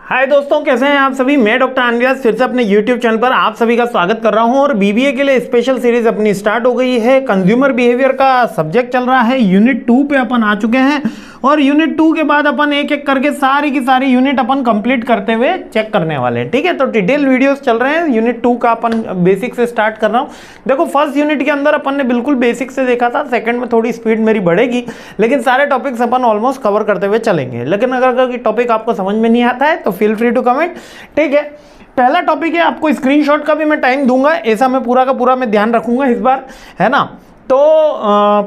हाय दोस्तों, कैसे हैं आप सभी। मैं डॉक्टर अनव्यास फिर से अपने YouTube चैनल पर आप सभी का स्वागत कर रहा हूं और बीबीए के लिए स्पेशल सीरीज अपनी स्टार्ट हो गई है। कंज्यूमर बिहेवियर का सब्जेक्ट चल रहा है। यूनिट 2 पे अपन आ चुके हैं और यूनिट 2 के बाद अपन एक एक करके सारी की सारी यूनिट अपन कंप्लीट करते हुए चेक करने वाले हैं। ठीक है, तो डिटेल वीडियोस चल रहे हैं। यूनिट 2 का अपन बेसिक से स्टार्ट कर रहा हूँ। देखो, फर्स्ट यूनिट के अंदर अपन ने बिल्कुल बेसिक से देखा था, सेकंड में थोड़ी स्पीड मेरी बढ़ेगी, लेकिन सारे टॉपिक्स अपन ऑलमोस्ट कवर करते हुए चलेंगे। लेकिन अगर टॉपिक आपको समझ में नहीं आता है तो फील फ्री टू कमेंट। ठीक है, पहला टॉपिक है, आपको स्क्रीनशॉट का भी मैं टाइम दूंगा, ऐसा मैं पूरा का पूरा मैं ध्यान रखूंगा इस बार, है ना। तो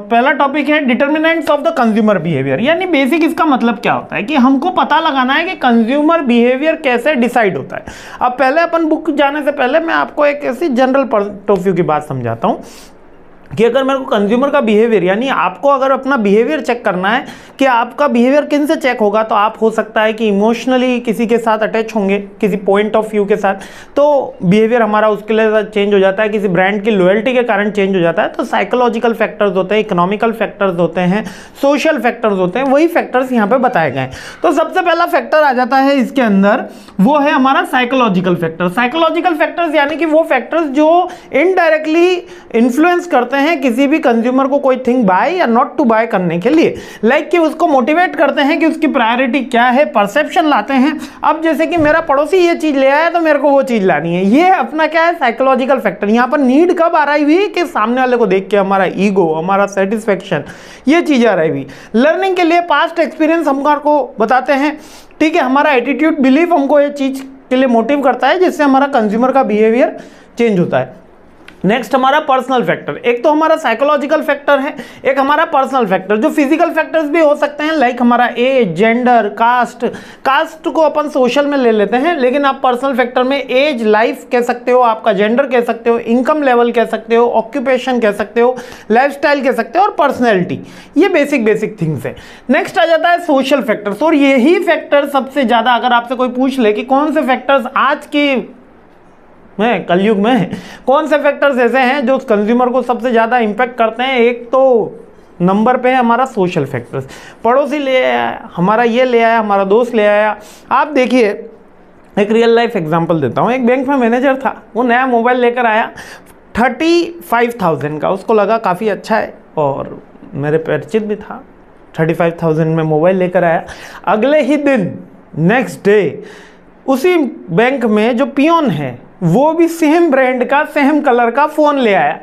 पहला टॉपिक है determinants of the consumer behaviour, यानी बेसिक इसका मतलब क्या होता है कि हमको पता लगाना है कि कंज्यूमर बिहेवियर कैसे डिसाइड होता है। अब पहले अपन बुक जाने से पहले मैं आपको एक ऐसी जनरल पॉइंट ऑफ व्यू की बात समझाता हूँ कि अगर मेरे को कंज्यूमर का बिहेवियर, यानी आपको अगर अपना बिहेवियर चेक करना है कि आपका बिहेवियर किन से चेक होगा, तो आप हो सकता है कि इमोशनली किसी के साथ अटैच होंगे, किसी पॉइंट ऑफ व्यू के साथ, तो बिहेवियर हमारा उसके लिए चेंज हो जाता है। किसी ब्रांड की लॉयल्टी के कारण चेंज हो जाता है। तो साइकोलॉजिकल फैक्टर्स होते हैं, इकोनॉमिकल फैक्टर्स होते हैं, सोशल फैक्टर्स होते हैं, वही फैक्टर्स यहाँ पे बताए गए। तो सबसे पहला फैक्टर आ जाता है इसके अंदर, वो है हमारा साइकोलॉजिकल फैक्टर। साइकोलॉजिकल फैक्टर्स यानी कि वो फैक्टर्स जो इनडायरेक्टली इन्फ्लुएंस करते हैं किसी भी कंज्यूमर को कोई थिंग बाय या नॉट टू बाय करने के लिए, लाइक कि उसको मोटिवेट करते हैं कि उसकी प्रायोरिटी क्या है, परसेप्शन लाते हैं। अब जैसे कि मेरा पड़ोसी ये चीज ले आया तो मेरे को वो चीज लानी है, ये अपना क्या है, साइकोलॉजिकल फैक्टर। यहाँ पर नीड कब आ रही हुई कि सामने वाले को देख के हमारा ईगो, हमारा सेटिस्फेक्शन, ये चीज आ रही हुई। लर्निंग के लिए पास्ट एक्सपीरियंस हमको बताते हैं। ठीक है, हमारा एटीट्यूड, बिलीफ हमको ये चीज के लिए मोटिव करता है, जिससे हमारा कंज्यूमर का बिहेवियर चेंज होता है। नेक्स्ट हमारा पर्सनल फैक्टर, एक तो हमारा साइकोलॉजिकल फैक्टर है, एक हमारा पर्सनल फैक्टर, जो फिजिकल फैक्टर्स भी हो सकते हैं, लाइक हमारा एज, जेंडर, कास्ट को अपन सोशल में ले लेते हैं, लेकिन आप पर्सनल फैक्टर में एज, लाइफ कह सकते हो, आपका जेंडर कह सकते हो, इनकम लेवल कह सकते हो, ऑक्यूपेशन कह सकते हो, लाइफस्टाइल कह सकते हो और पर्सनैलिटी। ये बेसिक थिंग्स है। नेक्स्ट आ जाता है सोशल फैक्टर्स, और यही फैक्टर सबसे ज्यादा, अगर आपसे कोई पूछ ले कि कौन से फैक्टर्स आज के कलयुग में कौन से फैक्टर्स ऐसे हैं जो कंज्यूमर को सबसे ज्यादा इंपैक्ट करते हैं, एक तो नंबर पे है हमारा सोशल फैक्टर्स। पड़ोसी ले आया, हमारा ये ले आया, हमारा दोस्त ले आया। आप देखिए, एक रियल लाइफ एग्जांपल देता हूँ। एक बैंक में मैनेजर था, वो नया मोबाइल लेकर आया 35,000 का, उसको लगा काफ़ी अच्छा है और मेरे परिचित भी था, 35,000 में मोबाइल लेकर आया। अगले ही दिन, नेक्स्ट डे, उसी बैंक में जो पियोन है वो भी सेम ब्रांड का, सेम कलर का फोन ले आया।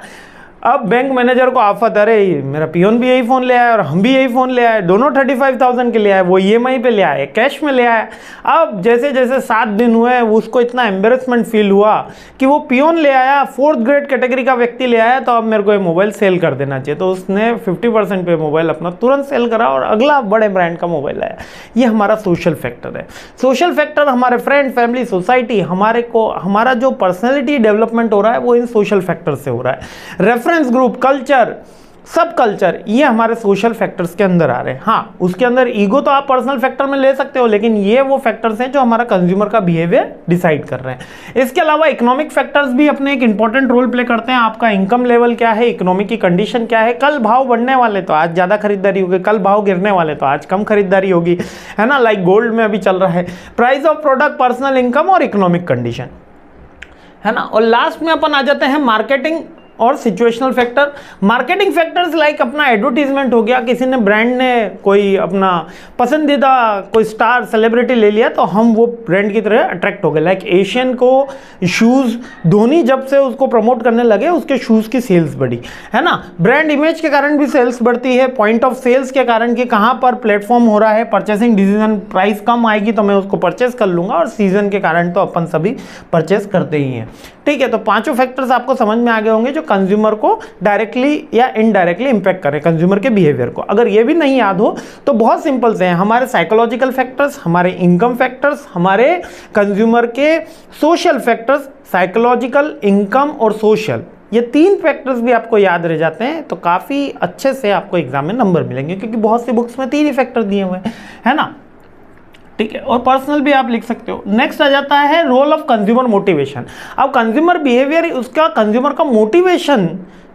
अब बैंक मैनेजर को आफत, अरे मेरा पियोन भी यही फोन ले आया और हम भी यही फोन ले आए, दोनों 35,000 के ले आए, वो EMI पे ले आए, कैश में ले आया। अब जैसे जैसे 7 दिन हुए, उसको इतना एम्बेरसमेंट फील हुआ कि वो पियोन ले आया, 4th ग्रेड कैटेगरी का व्यक्ति ले आया, तो अब मेरे को ये मोबाइल सेल कर देना चाहिए। तो उसने 50% पे मोबाइल अपना तुरंत सेल करा और अगला बड़े ब्रांड का मोबाइल आया। ये हमारा सोशल फैक्टर है। सोशल फैक्टर हमारे फ्रेंड, फैमिली, सोसाइटी, हमारा जो पर्सनैलिटी डेवलपमेंट हो रहा है वो इन सोशल फैक्टर से हो रहा है। रेफरेंस ग्रुप, कल्चर, सब कल्चर, ये हमारे सोशल फैक्टर्स के अंदर आ रहे हैं। हाँ, उसके अंदर ईगो तो आप पर्सनल फैक्टर में ले सकते हो, लेकिन ये वो फैक्टर्स हैं जो हमारा कंज्यूमर का बिहेवियर डिसाइड कर रहे हैं। इसके अलावा इकोनॉमिक फैक्टर्स भी अपने एक इंपॉर्टेंट रोल प्ले करते हैं। आपका इनकम लेवल क्या है, इकोनॉमिक की कंडीशन क्या है, कल भाव बढ़ने वाले तो आज ज्यादा खरीदारी होगी, कल भाव गिरने वाले तो आज कम खरीदारी होगी, है ना। लाइक गोल्ड में अभी चल रहा है, price of product, personal income और इकोनॉमिक कंडीशन, है ना। और लास्ट में अपन आ जाते हैं मार्केटिंग और situational factor. Marketing factors like अपना एडवर्टीजमेंट हो गया, किसी ने, ब्रांड ने कोई अपना पसंदीदा कोई स्टार सेलिब्रिटी ले लिया तो हम वो ब्रांड की तरह अट्रैक्ट हो गए। लाइक एशियन को शूज़, धोनी जब से उसको प्रमोट करने लगे उसके शूज़ की सेल्स बढ़ी, है ना। ब्रांड इमेज के कारण भी सेल्स बढ़ती है, पॉइंट ऑफ सेल्स के कारण कि कहाँ पर प्लेटफॉर्म हो रहा है, परचेसिंग डिसीजन, प्राइस कम आएगी तो मैं उसको परचेस कर लूँगा, और सीजन के कारण तो अपन सभी परचेस करते ही हैं। ठीक है, तो पांचों फैक्टर्स आपको समझ में आ गए होंगे जो कंज्यूमर को डायरेक्टली या इनडायरेक्टली इंपैक्ट करें कंज्यूमर के बिहेवियर को। अगर ये भी नहीं याद हो तो बहुत सिंपल से हैं, हमारे साइकोलॉजिकल फैक्टर्स, हमारे इनकम फैक्टर्स, हमारे कंज्यूमर के सोशल फैक्टर्स, साइकोलॉजिकल, इनकम और सोशल, ये 3 फैक्टर्स भी आपको याद रह जाते हैं तो काफ़ी अच्छे से आपको एग्जाम में नंबर मिलेंगे, क्योंकि बहुत सी बुक्स में 3 ही फैक्टर दिए हुए हैं, है ना। ठीक है, और पर्सनल भी आप लिख सकते हो। नेक्स्ट आ जाता है रोल ऑफ कंज्यूमर मोटिवेशन। अब कंज्यूमर बिहेवियर, उसका कंज्यूमर का मोटिवेशन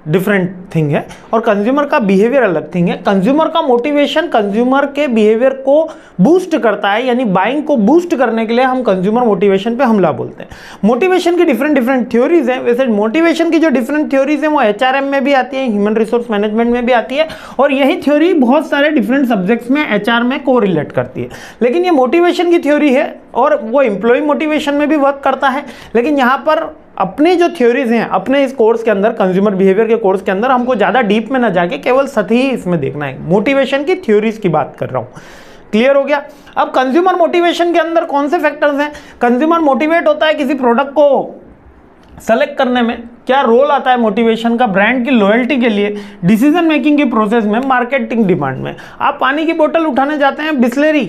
डिफरेंट थिंग है और कंज्यूमर का बिहेवियर अलग थिंग है। कंज्यूमर का मोटिवेशन कंज्यूमर के बिहेवियर को बूस्ट करता है, यानी बाइंग को बूस्ट करने के लिए हम कंज्यूमर मोटिवेशन पे हमला बोलते हैं। मोटिवेशन की डिफरेंट थ्योरीज हैं। वैसे मोटिवेशन की जो डिफरेंट थ्योरीज हैं वो HRM में भी आती है, ह्यूमन रिसोर्स मैनेजमेंट में भी आती है, और यही थ्योरी बहुत सारे डिफरेंट सब्जेक्ट्स में HR में कोरिलेट करती है। लेकिन ये मोटिवेशन की थ्योरी है और वो एम्प्लॉय मोटिवेशन में भी वर्क करता है। लेकिन यहाँ पर अपने जो थ्योरीज हैं अपने इस कोर्स के अंदर, कंज्यूमर बिहेवियर के कोर्स के अंदर, हमको ज़्यादा डीप में ना जाके केवल सही ही इसमें देखना है। मोटिवेशन की थ्योरीज की बात कर रहा हूँ। क्लियर हो गया? अब कंज्यूमर मोटिवेशन के अंदर कौन से फैक्टर्स हैं? कंज्यूमर मोटिवेट होता है किसी प्रोडक्ट को सेलेक्ट करने में। क्या रोल आता है मोटिवेशन का? ब्रांड की लॉयल्टी के लिए, डिसीजन मेकिंग की प्रोसेस में, मार्केटिंग डिमांड में। आप पानी की बोतल उठाने जाते हैं, बिस्लेरी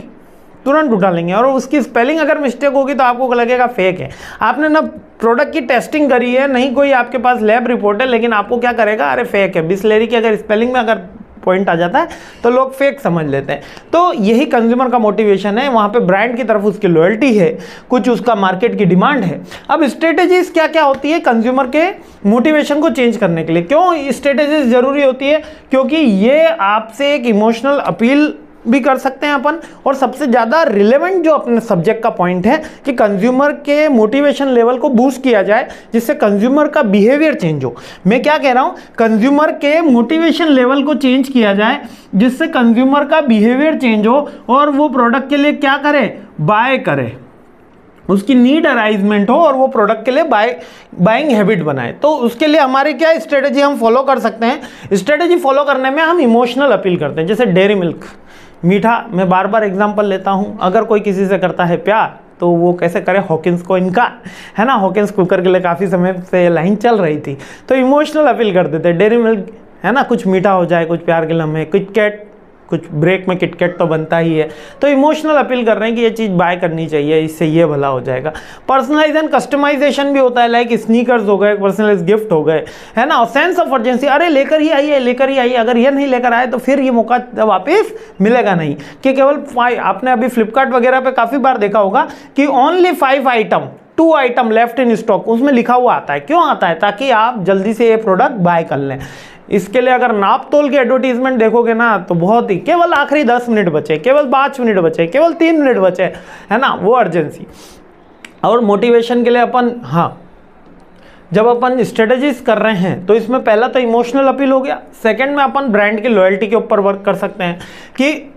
तुरंत उठा लेंगे और उसकी स्पेलिंग अगर मिस्टेक होगी तो आपको लगेगा फेक है। आपने ना प्रोडक्ट की टेस्टिंग करी है, नहीं कोई आपके पास लैब रिपोर्ट है, लेकिन आपको क्या करेगा, अरे फेक है। बिस्लेरी की अगर स्पेलिंग में अगर पॉइंट आ जाता है तो लोग फेक समझ लेते हैं। तो यही कंज्यूमर का मोटिवेशन है। वहाँ पे ब्रांड की तरफ उसकी लॉयल्टी है, कुछ उसका मार्केट की डिमांड है। अब स्ट्रेटेजीज क्या क्या होती है कंज्यूमर के मोटिवेशन को चेंज करने के लिए? क्यों स्ट्रेटेजीज जरूरी होती है? क्योंकि ये आपसे एक इमोशनल अपील भी कर सकते हैं अपन, और सबसे ज़्यादा रिलेवेंट जो अपने सब्जेक्ट का पॉइंट है कि कंज्यूमर के मोटिवेशन लेवल को बूस्ट किया जाए जिससे कंज्यूमर का बिहेवियर चेंज हो। मैं क्या कह रहा हूँ, कंज्यूमर के मोटिवेशन लेवल को चेंज किया जाए जिससे कंज्यूमर का बिहेवियर चेंज हो और वो प्रोडक्ट के लिए क्या करे, बाय करे, उसकी नीड अराइजमेंट हो और वो प्रोडक्ट के लिए बाइंग हैबिट बनाए। तो उसके लिए हमारी क्या स्ट्रेटेजी हम फॉलो कर सकते हैं? स्ट्रेटेजी फॉलो करने में हम इमोशनल अपील करते हैं। जैसे डेयरी मिल्क, मीठा, मैं बार बार एग्जांपल लेता हूँ। अगर कोई किसी से करता है प्यार तो वो कैसे करे, हॉकिंस को इनका है ना, हॉकिंस कुकर के लिए काफ़ी समय से लाइन चल रही थी, तो इमोशनल अपील कर देते हैं। डेयरी मिल्क है ना, कुछ मीठा हो जाए, कुछ प्यार के लम्हे, किटकैट, कुछ ब्रेक में किटकैट तो बनता ही है। तो इमोशनल अपील कर रहे हैं कि ये चीज़ बाय करनी चाहिए, इससे ये भला हो जाएगा। पर्सनलाइज एंड कस्टमाइजेशन भी होता है, लाइक स्नीकर्स हो गए, पर्सनलाइज गिफ्ट हो गए, है ना। और सेंस ऑफ अर्जेंसी, अरे लेकर ही आइए, लेकर ही आइए, अगर ये नहीं लेकर आए तो फिर ये मौका वापस मिलेगा नहीं। कि केवल आपने अभी फ्लिपकार्ट वगैरह पे काफ़ी बार देखा होगा कि only 5 item, 2 item left in stock, उसमें लिखा हुआ आता है। क्यों आता है? ताकि आप जल्दी से ये प्रोडक्ट बाय कर लें। इसके लिए अगर नाप तोल के एडवर्टीजमेंट देखोगे ना तो बहुत ही, केवल आखिरी 10 मिनट बचे, केवल 5 मिनट बचे, केवल 3 मिनट बचे, है ना, वो अर्जेंसी। और मोटिवेशन के लिए अपन, हाँ, जब अपन स्ट्रेटेजीज कर रहे हैं तो इसमें पहला तो इमोशनल अपील हो गया। सेकंड में अपन ब्रांड की लॉयल्टी के ऊपर वर्क कर सकते हैं कि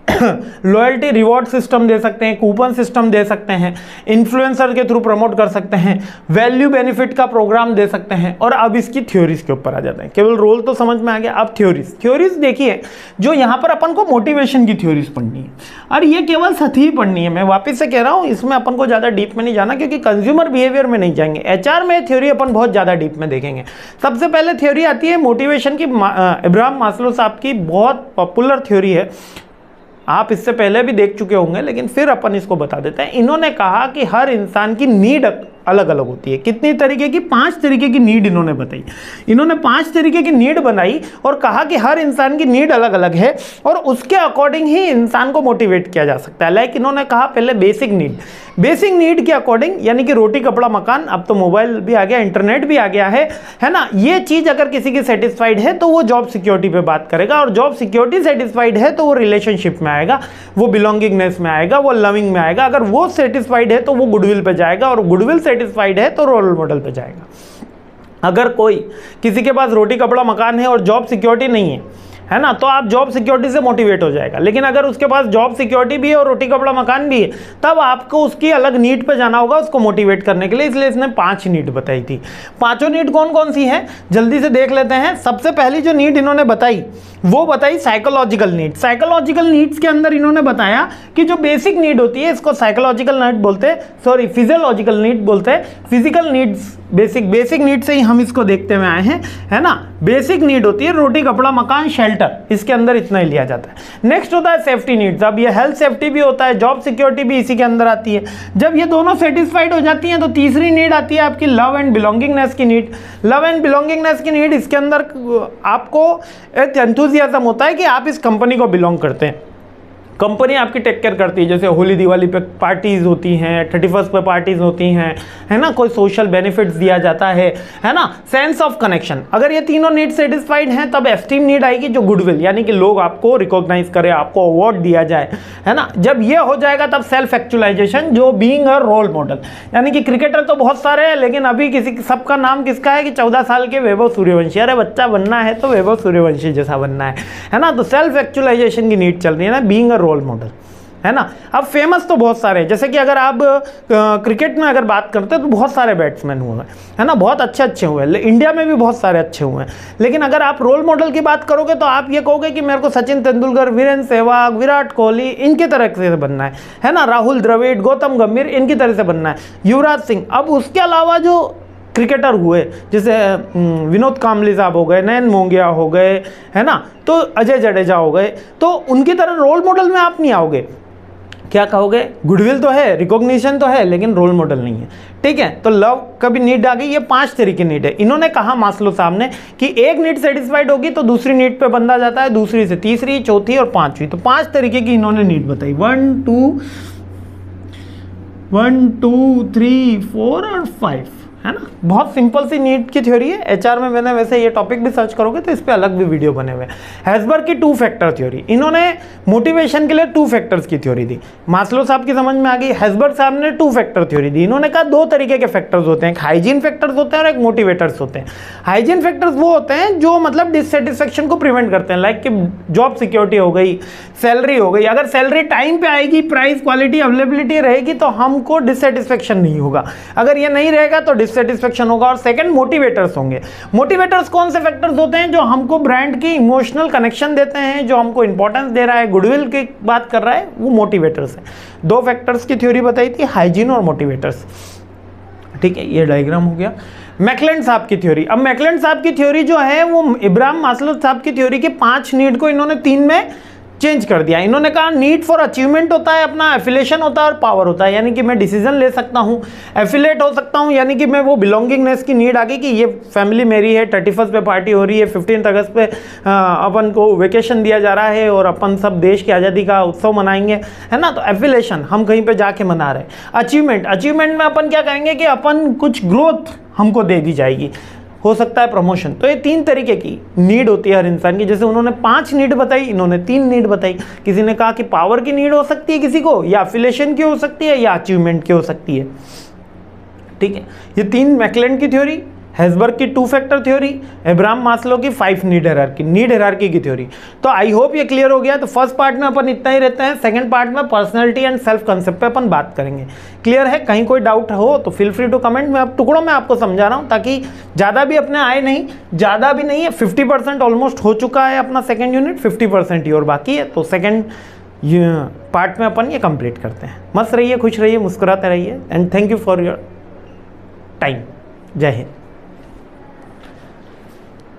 लॉयल्टी रिवॉर्ड सिस्टम दे सकते हैं, कूपन सिस्टम दे सकते हैं, इन्फ्लुएंसर के थ्रू प्रमोट कर सकते हैं, वैल्यू बेनिफिट का प्रोग्राम दे सकते हैं। और अब इसकी थ्योरीज के ऊपर आ जाते हैं। केवल रोल तो समझ में आ गया, अब थ्योरीज देखिए, जो यहाँ पर अपन को मोटिवेशन की थ्योरीज पढ़नी है और ये केवल सही ही पढ़नी है। मैं वापस से कह रहा हूँ, इसमें अपन को ज़्यादा डीप में नहीं जाना क्योंकि कंज्यूमर बिहेवियर में नहीं जाएंगे। HR में थ्योरी अपन बहुत ज़्यादा डीप में देखेंगे। सबसे पहले थ्योरी आती है मोटिवेशन की, इब्राहिम मास्लो साहब की बहुत पॉपुलर थ्योरी है, आप इससे पहले भी देख चुके होंगे, लेकिन फिर अपन इसको बता देते हैं। इन्होंने कहा कि हर इंसान की नीड अलग अलग होती है। कितनी तरीके की? 5 तरीके की नीड इन्होंने बताई। इन्होंने 5 तरीके की नीड बनाई और कहा कि हर इंसान की नीड अलग अलग है और उसके अकॉर्डिंग ही इंसान को मोटिवेट किया जा सकता है। लाइक इन्होंने कहा पहले बेसिक नीड के अकॉर्डिंग, यानी कि रोटी कपड़ा मकान, अब तो मोबाइल भी आ गया, इंटरनेट भी आ गया है ना। ये चीज अगर किसी की सेटिस्फाइड है तो वो जॉब सिक्योरिटी पे बात करेगा, और जॉब सिक्योरिटी सेटिस्फाइड है तो वो रिलेशनशिप में आएगा, वो बिलोंगिंगनेस में आएगा, वो लविंग में आएगा। अगर वो सेटिस्फाइड है तो वो गुडविल पे जाएगा, और गुडविल सेटिस्फाइड है तो रोल मॉडल पे जाएगा। अगर कोई किसी के पास रोटी कपड़ा मकान है और जॉब सिक्योरिटी नहीं है ना, तो आप जॉब सिक्योरिटी से मोटिवेट हो जाएगा। लेकिन अगर उसके पास जॉब सिक्योरिटी भी है और रोटी कपड़ा मकान भी है, तब आपको उसकी अलग नीड पे जाना होगा उसको मोटिवेट करने के लिए। इसलिए इसने 5 नीड बताई थी। 5 नीड कौन कौन सी है, जल्दी से देख लेते हैं। सबसे पहली जो नीड इन्होंने बताई वो बताई साइकोलॉजिकल नीड। साइकोलॉजिकल नीड्स के अंदर इन्होंने बताया कि जो बेसिक नीड होती है, इसको साइकोलॉजिकल नीड बोलते हैं, सॉरी फिजियोलॉजिकल नीड बोलते हैं। फिजिकल नीड्स, बेसिक नीड से ही हम इसको देखते हुए आए हैं, है ना। बेसिक नीड होती है रोटी कपड़ा मकान शेल्टर, इसके अंदर इतना ही लिया जाता है। नेक्स्ट होता है सेफ्टी नीड्स। अब ये हेल्थ सेफ्टी भी होता है, जॉब सिक्योरिटी भी इसी के अंदर आती है। जब ये दोनों सेटिस्फाइड हो जाती हैं तो तीसरी नीड आती है आपकी लव एंड बिलोंगिंगनेस की नीड। लव एंड बिलोंगिंगनेस की नीड, इसके अंदर आपको एक एंथुसियाज्म होता है कि आप इस कंपनी को बिलोंग करते हैं, कंपनी आपकी टेक केयर करती है, जैसे होली दिवाली पे पार्टीज होती हैं, 31st पे पार्टीज होती हैं, है ना, कोई सोशल बेनिफिट्स दिया जाता है ना, सेंस ऑफ कनेक्शन। अगर ये तीनों नीड सेटिस्फाइड हैं तब एस्टीम नीड आएगी, जो गुडविल, यानी कि लोग आपको रिकॉग्नाइज करें, आपको अवार्ड दिया जाए, है ना। जब ये हो जाएगा तब सेल्फ एक्चुअलाइजेशन, जो बीइंग अ रोल मॉडल, यानी कि क्रिकेटर तो बहुत सारे हैं लेकिन अभी किसी सबका नाम किसका है कि 14 साल के वैभव सूर्यवंशी। अरे बच्चा बनना है तो वैभव सूर्यवंशी जैसा बनना है ना। तो सेल्फ एक्चुअलाइजेशन की नीड चल रही है ना, बीइंग अ रोल मॉडल, है ना। अब फेमस तो बहुत सारे हैं, जैसे कि अगर आप क्रिकेट में अगर बात करते हैं तो बहुत सारे बैट्समैन हुए हैं, है ना, बहुत अच्छे हुए हैं, इंडिया में भी बहुत सारे अच्छे हुए हैं। लेकिन अगर आप रोल मॉडल की बात करोगे तो आप ये कहोगे कि मेरे को सचिन तेंदुलकर, वीरेंद्र सहवाग, विराट कोहली, इनके तरह से बनना है ना, राहुल द्रविड़, गौतम गंभीर, इनकी तरह से बनना है, युवराज सिंह। अब उसके अलावा जो क्रिकेटर हुए जैसे विनोद कांबली साहब हो गए, नयन मोंगिया हो गए, है ना, तो अजय जडेजा हो गए, तो उनकी तरह रोल मॉडल में आप नहीं आओगे। क्या कहोगे, गुडविल तो है, रिकॉग्निशन तो है, लेकिन रोल मॉडल नहीं है। ठीक है, तो लव का भी नीड आ गई। ये 5 तरह की नीड है। इन्होंने कहा मास्लो साहब ने कि एक नीड सेटिस्फाइड होगी तो दूसरी नीड पे बंदा जाता है, दूसरी से तीसरी, चौथी और पांचवी। तो 5 तरीके की इन्होंने नीड बताई, 1 2 3 4 और 5, है ना। बहुत सिंपल सी नीड की थ्योरी है। एचआर में मैंने वैसे ये टॉपिक भी सर्च करोगे तो इस पे अलग भी वीडियो बने हुए हैं। हेज़बर्ग की 2 फैक्टर थ्योरी, इन्होंने मोटिवेशन के लिए 2 फैक्टर्स की थ्योरी दी। मास्लो साहब की समझ में आ गई। हेज़बर्ग साहब ने 2 फैक्टर थ्योरी दी। इन्होंने कहा 2 तरीके के फैक्टर्स होते हैं, एक हाइजीन फैक्टर्स होते हैं और एक मोटिवेटर्स होते हैं। हाइजीन फैक्टर्स वो होते हैं जो मतलब डिससेटिस्फेक्शन को प्रिवेंट करते हैं, लाइक कि जॉब सिक्योरिटी हो गई, सैलरी हो गई। अगर सैलरी टाइम पे आएगी, प्राइस, क्वालिटी, अवेलेबिलिटी रहेगी तो हमको डिससेटिस्फेक्शन नहीं होगा। अगर ये नहीं रहेगा तो डिससेटिस्फेक्शन होगा। और सेकंड, मोटिवेटर्स होंगे। मोटिवेटर्स कौन से फैक्टर्स होते हैं? जो हमको ब्रांड की इमोशनल कनेक्शन देते हैं, जो हमको इंपॉर्टेंस दे रहा है, गुडविल की बात कर रहा है, वो मोटिवेटर्स है। 2 फैक्टर्स की थ्योरी बताई थी, हाइजीन और मोटिवेटर्स। ठीक है, ये डायग्राम हो गया। मैकलेंड साहब की थ्योरी। अब मैकलेंड साहब की थ्योरी जो है वो इब्राहिम मास्लो साहब की थ्योरी के 5 नीड को इन्होंने 3 में चेंज कर दिया। इन्होंने कहा नीड फॉर अचीवमेंट होता है, अपना एफिलेशन होता है और पावर होता है, यानी कि मैं डिसीजन ले सकता हूँ, एफिलेट हो सकता हूँ, यानी कि मैं वो बिलोंगिंगनेस की नीड आ गई कि ये फैमिली मेरी है, 31st पे पार्टी हो रही है, 15 अगस्त पे अपन को वेकेशन दिया जा रहा है और अपन सब देश की आज़ादी का उत्सव मनाएंगे, है ना। तो एफिलेशन, हम कहीं पे जाके मना रहे हैं। अचीवमेंट में अपन क्या कहेंगे कि अपन कुछ ग्रोथ हमको दे दी जाएगी, हो सकता है प्रमोशन। तो ये 3 तरीके की नीड होती है हर इंसान की। जैसे उन्होंने 5 नीड बताई, इन्होंने 3 नीड बताई। किसी ने कहा कि पावर की नीड हो सकती है किसी को, या एफिलिएशन की हो सकती है, या अचीवमेंट की हो सकती है। ठीक है, ये 3 मैकलेंड की थ्योरी, हेज़बर्ग की 2 फैक्टर थ्योरी, इब्राहिम मास्लो की 5 नीड हायरार्की की थ्योरी। तो आई होप ये क्लियर हो गया। तो फर्स्ट पार्ट में अपन इतना ही रहते हैं, सेकंड पार्ट में पर्सनैलिटी एंड सेल्फ कंसेप्ट पे अपन बात करेंगे। क्लियर है? कहीं कोई डाउट हो तो फील फ्री टू कमेंट। मैं अब टुकड़ों में आपको समझा रहा हूँ ताकि ज़्यादा भी अपने आए नहीं, ज़्यादा भी नहीं है। 50% ऑलमोस्ट हो चुका है अपना सेकेंड यूनिट, 50% ही और बाकी है। तो सेकेंड पार्ट में अपन ये कंप्लीट करते हैं। मस्त रहिए, खुश रहिए, मुस्कुराते रहिए and thank you for your time. जय हिंद।